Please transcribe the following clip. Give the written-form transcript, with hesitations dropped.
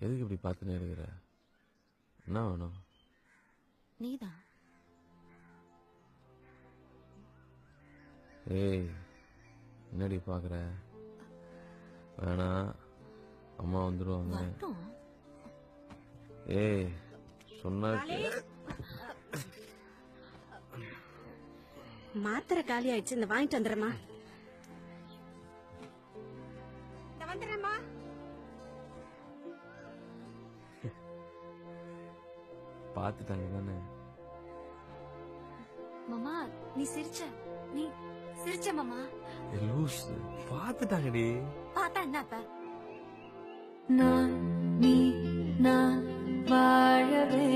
எதுக்கு இப்படி பார்த்துனே இருக்கிற? என்ன வேணும்? நீதான். ஏய், என்னடி பாக்குற? வேணா, அம்மா வந்துருவாங்க. ஏய், சொன்னா மாத்திரை காலி ஆயிடுச்சு, இந்த வாங்கிட்டு வந்துடுறேம்மா. வந்துடுறேம்மா. பாத்துட்டாங்க தானே? மாமா நீ சிரிச்ச மாமா. லூஸ், பாத்துட்டாங்கடி. பார்த்தா என்னப்ப? நான் நீ நான் வாழவே